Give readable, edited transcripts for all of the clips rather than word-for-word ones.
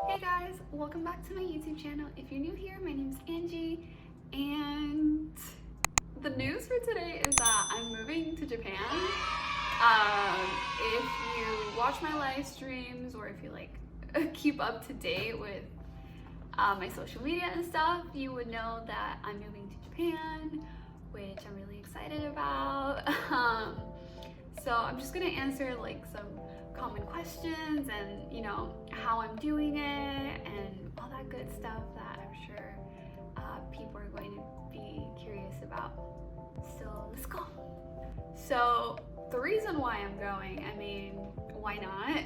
Hey guys, welcome back to my YouTube channel. If you're new here, my name's Angie, and the news for today is that I'm moving to Japan. If you watch my live streams or if you keep up to date with my social media and stuff, you would know that I'm moving to Japan, which I'm really excited about. So I'm just gonna answer some common questions and how I'm doing it and all that good stuff that I'm sure people are going to be curious about. So let's go. So the reason why I'm going, why not?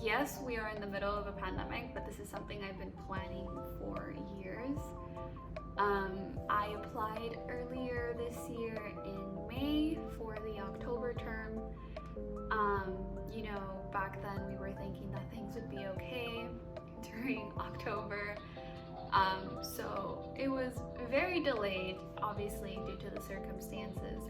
Yes, we are in the middle of a pandemic, but this is something I've been planning for years. I applied earlier this year in May for the October term. Back then we were thinking that things would be okay during October. So it was very delayed, obviously, due to the circumstances.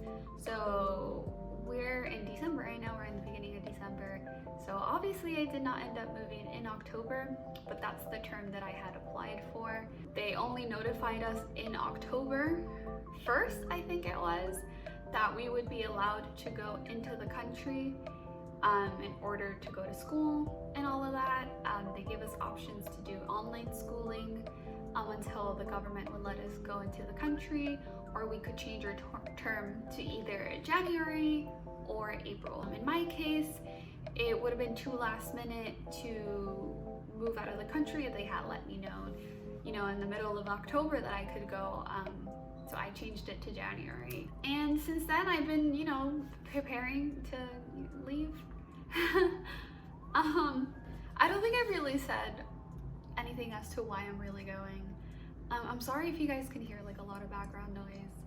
So we're in December right now, we're in the beginning of December. So obviously I did not end up moving in October, but that's the term that I had applied for. They only notified us in October 1st, I think it was, that we would be allowed to go into the country in order to go to school and all of that. They gave us options to do online schooling until the government would let us go into the country, or we could change our term to either January or April. In my case, it would have been too last minute to move out of the country if they had let me know, in the middle of October that I could go. So I changed it to January. And since then I've been, preparing to leave. I don't think I've really said anything as to why I'm really going. I'm sorry if you guys can hear a lot of background noise.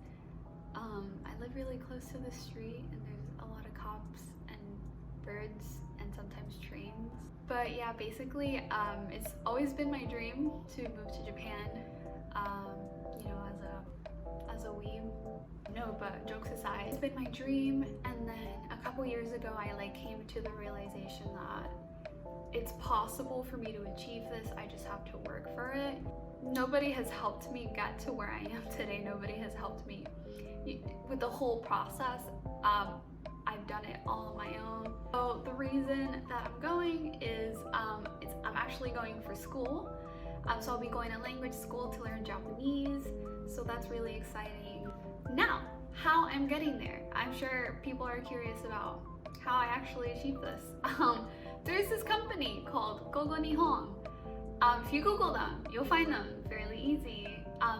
I live really close to the street and there's a lot of cops and birds and sometimes trains. But yeah, basically, it's always been my dream to move to Japan, as a weeb. No, but jokes aside, it's been my dream. And then a couple years ago, I came to the realization that it's possible for me to achieve this. I just have to work for it. Nobody has helped me get to where I am today. Nobody has helped me with the whole process. I've done it all on my own. So the reason that I'm going is I'm actually going for school. So I'll be going to language school to learn Japanese. So that's really exciting. Now, how I'm getting there. I'm sure people are curious about how I actually achieved this. There's this company called Gogo Nihon. If you Google them, you'll find them fairly easy.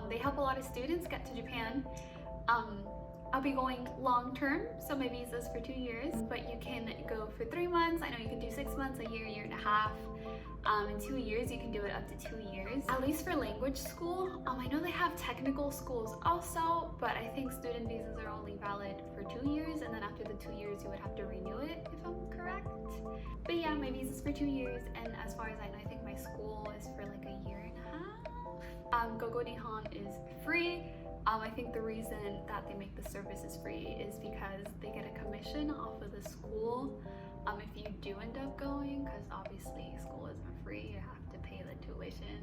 They help a lot of students get to Japan. I'll be going long term, so my visa's for 2 years, but you can go for 3 months. I know you can do 6 months, a year and a half. In 2 years, you can do it up to 2 years. At least for language school, I know they have technical schools also, but I think student visas are only valid for 2 years, and then after the 2 years, you would have to renew it, if I'm correct. But yeah, my visa's for 2 years, and as far as I know, I think my school is for a year and a half. Gogo Nihon is free. I think the reason that they make the services free is because they get a commission off of the school if you do end up going, because obviously school isn't free, you have to pay the tuition.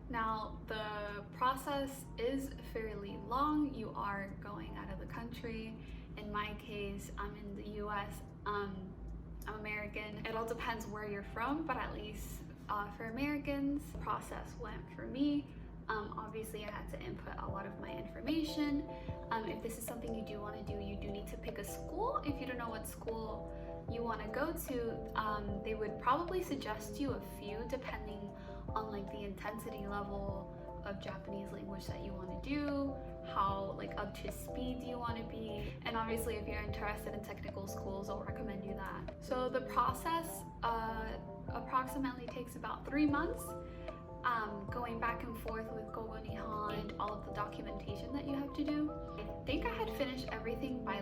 Now, the process is fairly long. You are going out of the country. In my case, I'm in the US, I'm American. It all depends where you're from, but at least for Americans, the process went for me. Obviously I had to input a lot of my information. If this is something you do want to do, you do need to pick a school. If you don't know what school you want to go to, they would probably suggest you a few depending on the intensity level of Japanese language that you want to do, how up to speed you want to be, and obviously if you're interested in technical schools, I'll recommend you that. So the process approximately takes about 3 months. Going back and forth with Gogo Nihon and all of the documentation that you have to do. I think I had finished everything by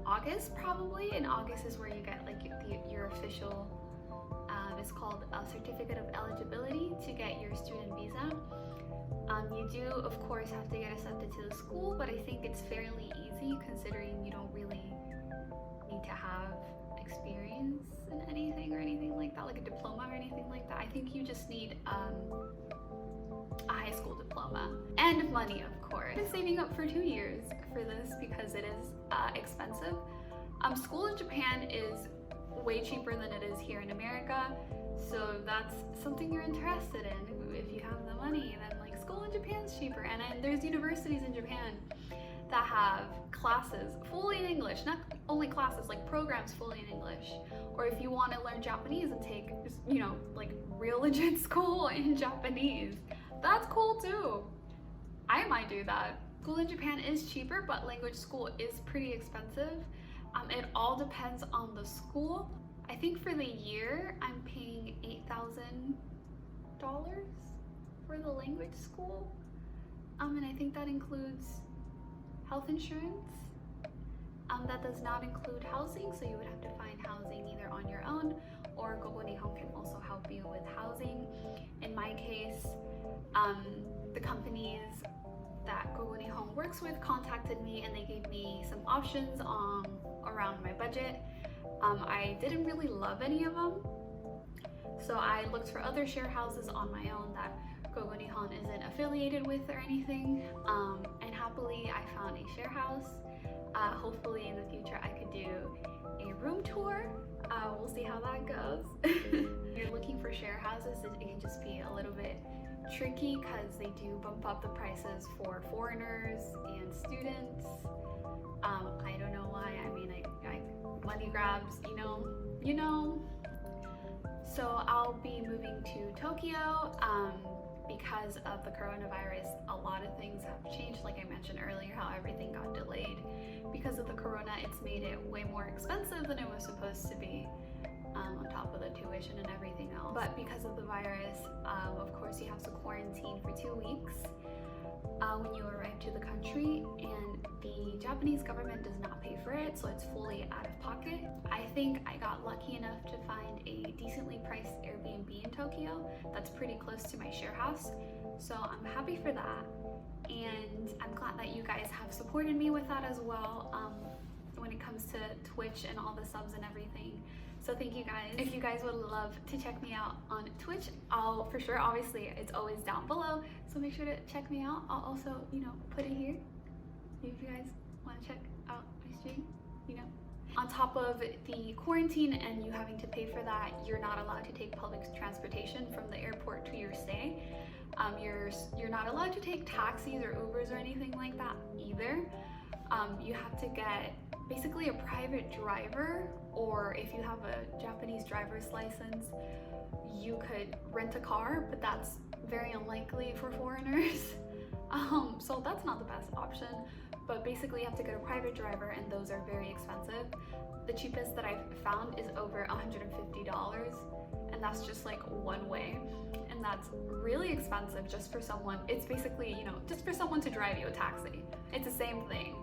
August probably. In August is where you get your official, it's called a certificate of eligibility to get your student visa. You do of course have to get accepted to the school, but I think it's fairly easy considering you don't really need to have experience in anything or anything like that, like a diploma or anything like that. I think you just need a high school diploma and money, of course. I've been saving up for 2 years for this because it is expensive. School in Japan is way cheaper than it is here in America, so that's something you're interested in. If you have the money, then like school in Japan's cheaper. And there's universities in Japan that have classes fully in English, not only classes, like programs fully in English. Or if you want to learn Japanese and take, you know, like real legit school in Japanese, that's cool too. I might do that. School in Japan is cheaper, but language school is pretty expensive. It all depends on the school. I think for the year, I'm paying $8,000 for the language school. And I think that includes health insurance. That does not include housing, so you would have to find housing either on your own, or Gogo Nihon can also help you with housing. In my case, the companies that Gogo Nihon works with contacted me and they gave me some options around my budget. I didn't really love any of them, so I looked for other share houses on my own that Gogo Nihon isn't affiliated with or anything, and happily I found a share house. Hopefully in the future I could do a room tour. We'll see how that goes. If you're looking for share houses, it can just be a little bit tricky because they do bump up the prices for foreigners and students. I don't know why. I mean, I money grabs, you know. So I'll be moving to Tokyo. Because of the coronavirus, a lot of things have changed. Like I mentioned earlier, how everything got delayed. Because of the corona, it's made it way more expensive than it was supposed to be, on top of the tuition and everything else. But because of the virus, of course, you have to quarantine for 2 weeks when you arrive to the country, and the Japanese government does not pay for it, so it's fully out of pocket. I think I got lucky enough to find a decently priced Airbnb in Tokyo that's pretty close to my share house, so I'm happy for that. And I'm glad that you guys have supported me with that as well, when it comes to Twitch and all the subs and everything. So thank you guys. If you guys would love to check me out on Twitch, I'll for sure, obviously it's always down below, so make sure to check me out. I'll also, put it here if you guys want to check out my stream, On top of the quarantine and you having to pay for that, you're not allowed to take public transportation from the airport to your stay. You're not allowed to take taxis or Ubers or anything like that either. You have to get basically a private driver, or if you have a Japanese driver's license, you could rent a car, but that's very unlikely for foreigners. So that's not the best option, but basically you have to get a private driver, and those are very expensive. The cheapest that I've found is over $150, and that's just like one way, and that's really expensive just for someone. It's basically, just for someone to drive you a taxi. It's the same thing.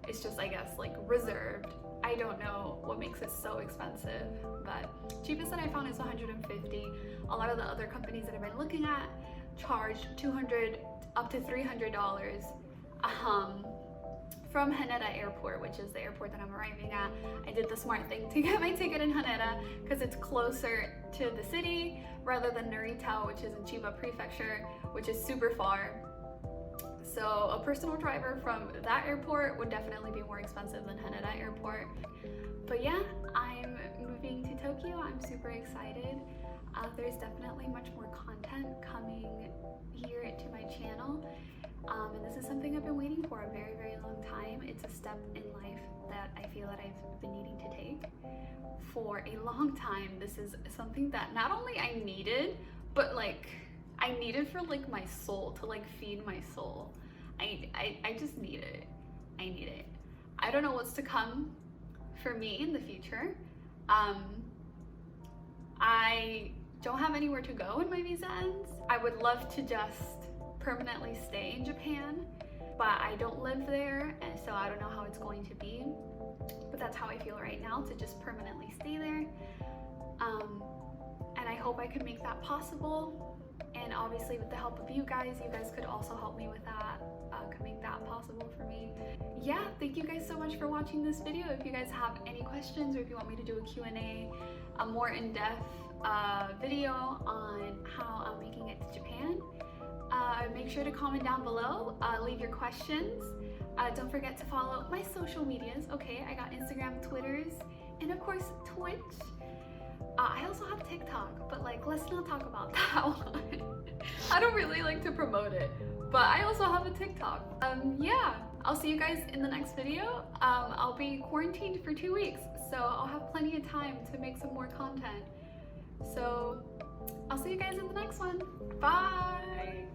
It's just, I guess, like reserved. I don't know what makes it so expensive, but cheapest that I found is $150. A lot of the other companies that I've been looking at charge $200 up to $300 from Haneda Airport, which is the airport that I'm arriving at. I did the smart thing to get my ticket in Haneda because it's closer to the city rather than Narita, which is in Chiba Prefecture, which is super far. So a personal driver from that airport would definitely be more expensive than Haneda Airport. But yeah, I'm moving to Tokyo. I'm super excited. There's definitely much more content coming here to my channel. And this is something I've been waiting for a very, very long time. It's a step in life that I feel that I've been needing to take for a long time. This is something that not only I needed, but like I needed for like my soul, to like feed my soul. I just need it. I need it. I don't know what's to come for me in the future. I don't have anywhere to go when my visa ends. I would love to just permanently stay in Japan, but I don't live there, and so I don't know how it's going to be. But that's how I feel right now, to just permanently stay there. And I hope I can make that possible. And obviously with the help of you guys could also help me with that, could make that possible for me. Yeah, thank you guys so much for watching this video. If you guys have any questions or if you want me to do a Q&A, a more in-depth video on how I'm making it to Japan, make sure to comment down below, leave your questions. Don't forget to follow my social medias, okay? I got Instagram, Twitters, and of course Twitch. I also have TikTok, but like, let's not talk about that one. I don't really like to promote it, but I also have a TikTok. Yeah, I'll see you guys in the next video. I'll be quarantined for 2 weeks, so I'll have plenty of time to make some more content. So I'll see you guys in the next one. Bye!